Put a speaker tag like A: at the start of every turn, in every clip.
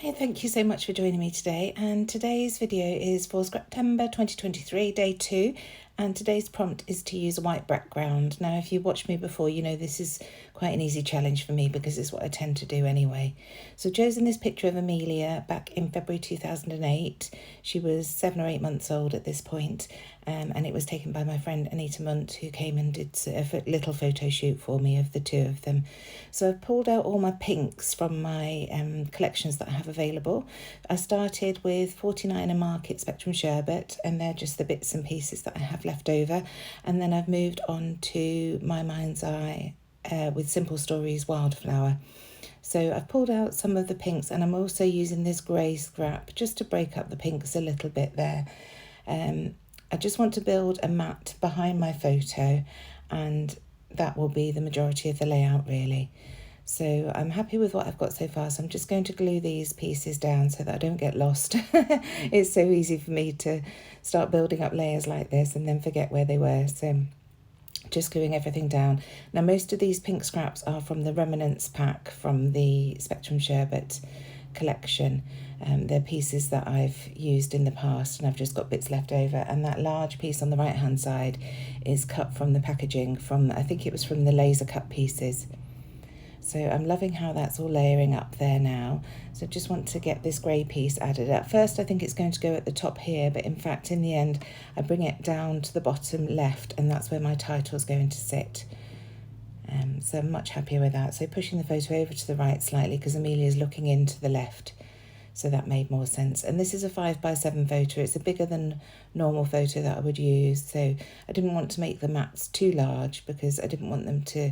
A: Hi, thank you so much for joining me today, and today's video is for Scraptember 2023 day 2, and today's prompt is to use a white background. Now if you watched me before, you know this is quite an easy challenge for me because it's what I tend to do anyway. So I've chosen this picture of Amelia back in February 2008. She was 7 or 8 months old at this point, and it was taken by my friend Anita Munt, who came and did a little photo shoot for me of the two of them. So I've pulled out all my pinks from my collections that I have available. I started with 49 Market Spectrum Sherbet, and they're just the bits and pieces that I have left over. And then I've moved on to my Mind's Eye with Simple Stories Wildflower. So I've pulled out some of the pinks, and I'm also using this grey scrap just to break up the pinks a little bit there. I just want to build a mat behind my photo, and that will be the majority of the layout really. So I'm happy with what I've got so far, so I'm just going to glue these pieces down so that I don't get lost. It's so easy for me to start building up layers like this and then forget where they were, so just gluing everything down. Now most of these pink scraps are from the Remnants pack from the Spectrum Sherbet collection. They're pieces that I've used in the past and I've just got bits left over, and that large piece on the right hand side is cut from the packaging from, I think it was from the laser cut pieces. So I'm loving how that's all layering up there now. So just want to get this grey piece added. At first I think it's going to go at the top here, but in fact in the end I bring it down to the bottom left, and that's where my title is going to sit. So I'm much happier with that. So pushing the photo over to the right slightly because Amelia's looking into the left. So that made more sense. And this is a 5x7 photo. It's a bigger than normal photo that I would use. So I didn't want to make the mats too large because I didn't want them to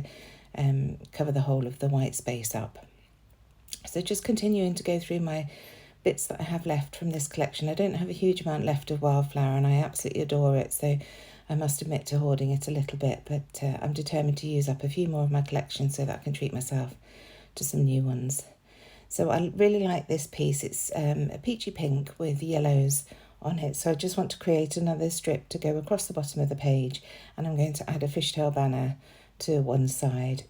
A: cover the whole of the white space up. So just continuing to go through my bits that I have left from this collection. I don't have a huge amount left of Wildflower and I absolutely adore it, so I must admit to hoarding it a little bit, but I'm determined to use up a few more of my collection so that I can treat myself to some new ones. So I really like this piece. It's a peachy pink with yellows on it, so I just want to create another strip to go across the bottom of the page, and I'm going to add a fishtail banner to one side.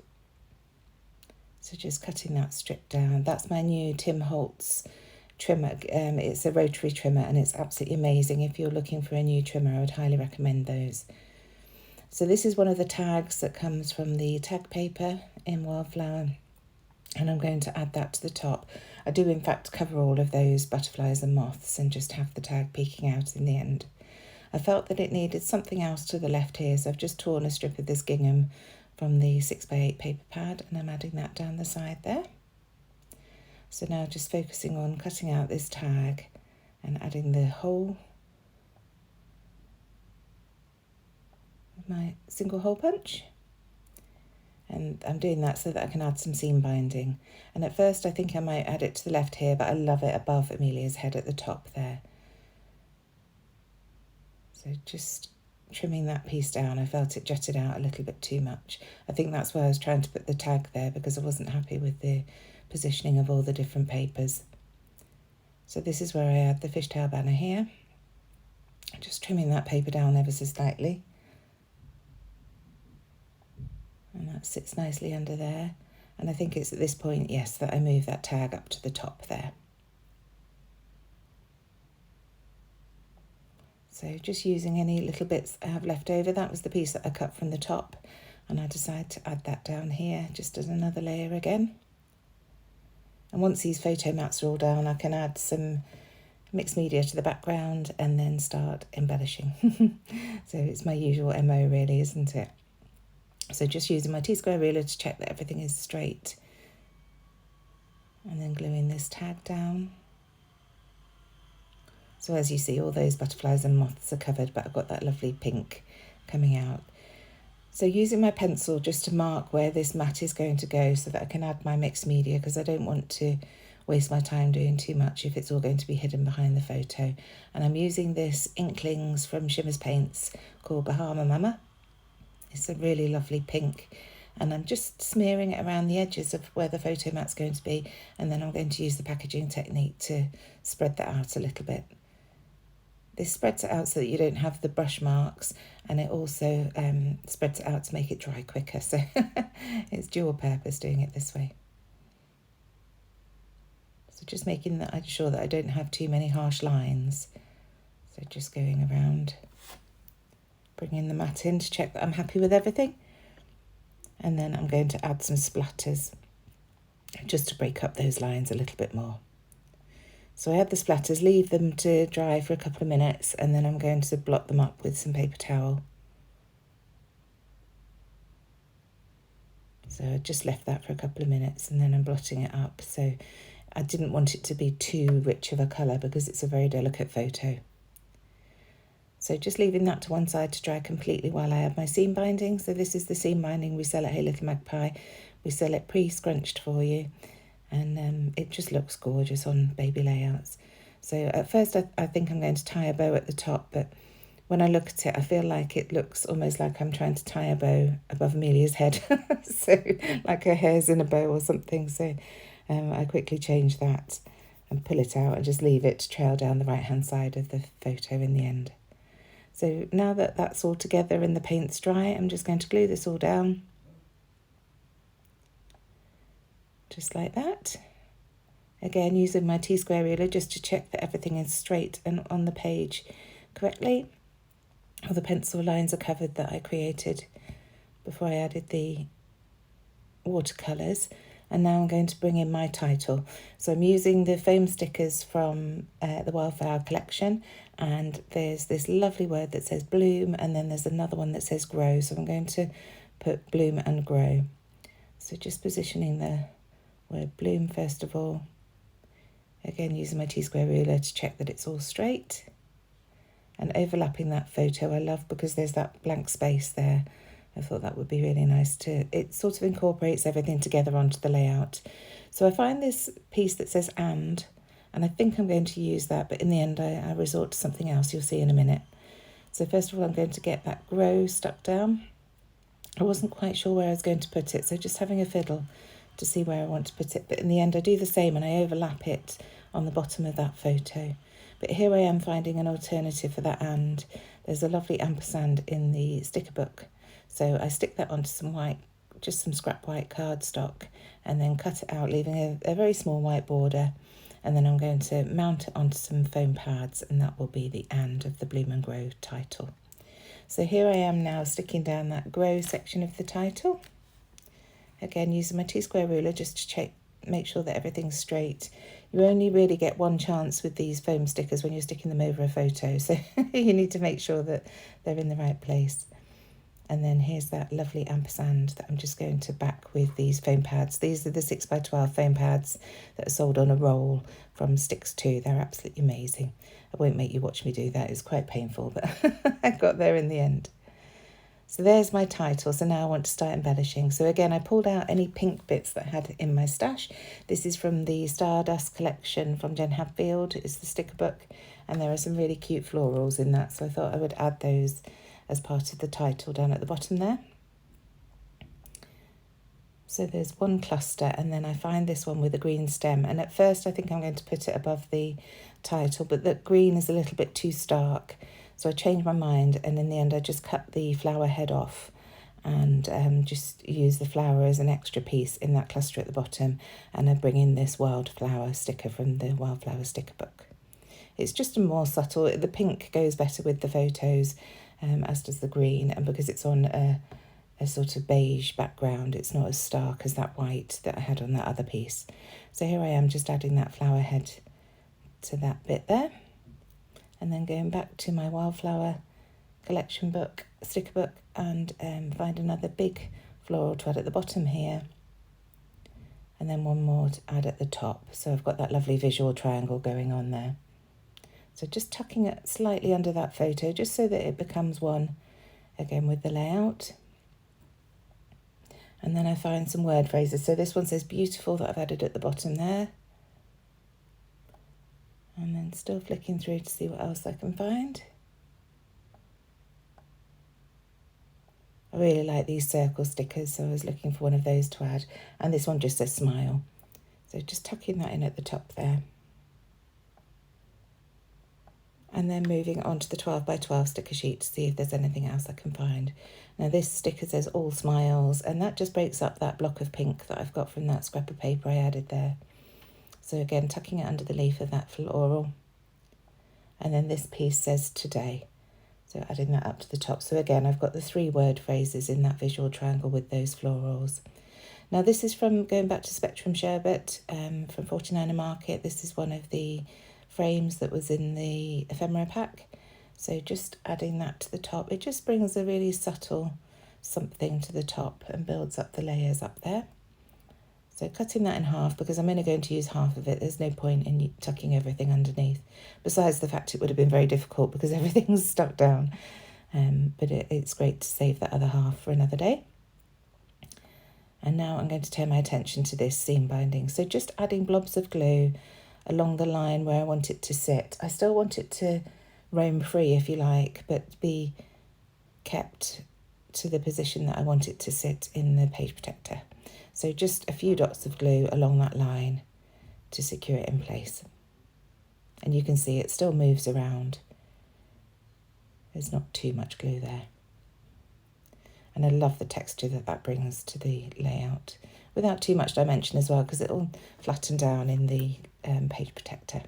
A: So just cutting that strip down. That's my new Tim Holtz trimmer. It's a rotary trimmer and it's absolutely amazing. If you're looking for a new trimmer, I would highly recommend those. So this is one of the tags that comes from the tag paper in Wildflower, and I'm going to add that to the top. I do in fact cover all of those butterflies and moths and just have the tag peeking out in the end. I felt that it needed something else to the left here, so I've just torn a strip of this gingham from the 6x8 paper pad and I'm adding that down the side there. So now just focusing on cutting out this tag and adding the hole with my single hole punch. And I'm doing that so that I can add some seam binding. And at first I think I might add it to the left here, but I love it above Amelia's head at the top there. So just trimming that piece down. I felt it jutted out a little bit too much. I think that's why I was trying to put the tag there, because I wasn't happy with the positioning of all the different papers. So this is where I add the fishtail banner here. Just trimming that paper down ever so slightly. And that sits nicely under there. And I think it's at this point, yes, that I move that tag up to the top there. So just using any little bits I have left over. That was the piece that I cut from the top, and I decided to add that down here just as another layer again. And once these photo mats are all down, I can add some mixed media to the background and then start embellishing. So it's my usual MO really, isn't it? So just using my T-square ruler to check that everything is straight, and then gluing this tag down. So as you see, all those butterflies and moths are covered, but I've got that lovely pink coming out. So using my pencil just to mark where this mat is going to go so that I can add my mixed media, because I don't want to waste my time doing too much if it's all going to be hidden behind the photo. And I'm using this Inklings from Shimmers Paints called Bahama Mama. It's a really lovely pink, and I'm just smearing it around the edges of where the photo mat's going to be, and then I'm going to use the packaging technique to spread that out a little bit. This spreads it out so that you don't have the brush marks, and it also spreads it out to make it dry quicker, so it's dual purpose doing it this way. So just making that sure that I don't have too many harsh lines. So just going around, bringing the mat in to check that I'm happy with everything. And then I'm going to add some splatters just to break up those lines a little bit more. So I add the splatters, leave them to dry for a couple of minutes, and then I'm going to blot them up with some paper towel. So I just left that for a couple of minutes and then I'm blotting it up. So I didn't want it to be too rich of a colour because it's a very delicate photo. So just leaving that to one side to dry completely while I add my seam binding. So this is the seam binding we sell at Hey Little Magpie. We sell it pre-scrunched for you, and it just looks gorgeous on baby layouts. So at first I think I'm going to tie a bow at the top, but when I look at it, I feel like it looks almost like I'm trying to tie a bow above Amelia's head. So like her hair's in a bow or something. So I quickly change that and pull it out and just leave it to trail down the right-hand side of the photo in the end. So now that that's all together and the paint's dry, I'm just going to glue this all down. Just like that. Again, using my T-square ruler just to check that everything is straight and on the page correctly. All the pencil lines are covered that I created before I added the watercolours. And now I'm going to bring in my title. So I'm using the foam stickers from the Wildflower collection, and there's this lovely word that says bloom, and then there's another one that says grow. So I'm going to put bloom and grow. So just positioning the word bloom first of all. Again, using my T-square ruler to check that it's all straight. And overlapping that photo I love because there's that blank space there. I thought that would be really nice to, it sort of incorporates everything together onto the layout. So I find this piece that says and I think I'm going to use that, but in the end I resort to something else you'll see in a minute. So first of all I'm going to get that grow stuck down. I wasn't quite sure where I was going to put it, so just having a fiddle to see where I want to put it, but in the end I do the same and I overlap it on the bottom of that photo. But here I am finding an alternative for that and. There's a lovely ampersand in the sticker book. So I stick that onto some white, just some scrap white cardstock, and then cut it out, leaving a very small white border. And then I'm going to mount it onto some foam pads, and that will be the and of the Bloom and Grow title. So here I am now sticking down that grow section of the title. Again, using my T-square ruler just to check, make sure that everything's straight. You only really get one chance with these foam stickers when you're sticking them over a photo, so you need to make sure that they're in the right place. And then here's that lovely ampersand that I'm just going to back with these foam pads. These are the 6x12 foam pads that are sold on a roll from Sticks 2. They're absolutely amazing. I won't make you watch me do that. It's quite painful, but I got there in the end. So there's my title. So now I want to start embellishing. So again, I pulled out any pink bits that I had in my stash. This is from the Stardust collection from Jen Hadfield. It's the sticker book, and there are some really cute florals in that. So I thought I would add those as part of the title down at the bottom there. So there's one cluster, and then I find this one with a green stem. And at first I think I'm going to put it above the title, but the green is a little bit too stark. So I changed my mind, and in the end I just cut the flower head off and just use the flower as an extra piece in that cluster at the bottom. And I bring in this wildflower sticker from the Wildflower sticker book. It's just a more subtle, the pink goes better with the photos, as does the green, and because it's on a sort of beige background, it's not as stark as that white that I had on that other piece. So here I am just adding that flower head to that bit there. And then going back to my Wildflower collection book, sticker book, and find another big floral to add at the bottom here. And then one more to add at the top. So I've got that lovely visual triangle going on there. So just tucking it slightly under that photo, just so that it becomes one again with the layout. And then I find some word phrases. So this one says beautiful that I've added at the bottom there. And then still flicking through to see what else I can find. I really like these circle stickers, so I was looking for one of those to add. And this one just says smile. So just tucking that in at the top there. And then moving on to the 12x12 sticker sheet to see if there's anything else I can find. Now this sticker says all smiles, and that just breaks up that block of pink that I've got from that scrap of paper I added there. So again, tucking it under the leaf of that floral. And then this piece says today. So adding that up to the top. So again, I've got the 3 word phrases in that visual triangle with those florals. Now this is from going back to Spectrum Sherbet from 49er Market. This is one of the frames that was in the ephemera pack. So just adding that to the top. It just brings a really subtle something to the top and builds up the layers up there. So cutting that in half, because I'm only going to use half of it. There's no point in tucking everything underneath. Besides the fact it would have been very difficult because everything's stuck down. But it's great to save that other half for another day. And now I'm going to turn my attention to this seam binding. So just adding blobs of glue along the line where I want it to sit. I still want it to roam free, if you like, but be kept to the position that I want it to sit in the page protector. So just a few dots of glue along that line to secure it in place. And you can see it still moves around. There's not too much glue there. And I love the texture that brings to the layout, without too much dimension as well, because it'll flatten down in the page protector.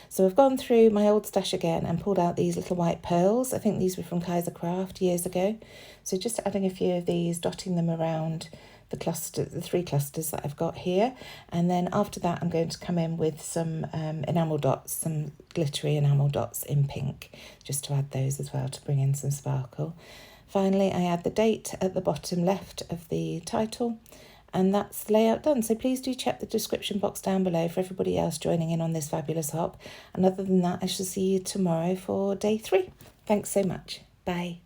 A: So I've gone through my old stash again and pulled out these little white pearls. I think these were from Kaiser Craft years ago. So just adding a few of these, dotting them around the 3 clusters that I've got here. And then after that, I'm going to come in with some enamel dots, some glittery enamel dots in pink, just to add those as well to bring in some sparkle. Finally, I add the date at the bottom left of the title, and that's the layout done. So please do check the description box down below for everybody else joining in on this fabulous hop. And other than that, I shall see you tomorrow for day 3. Thanks so much. Bye.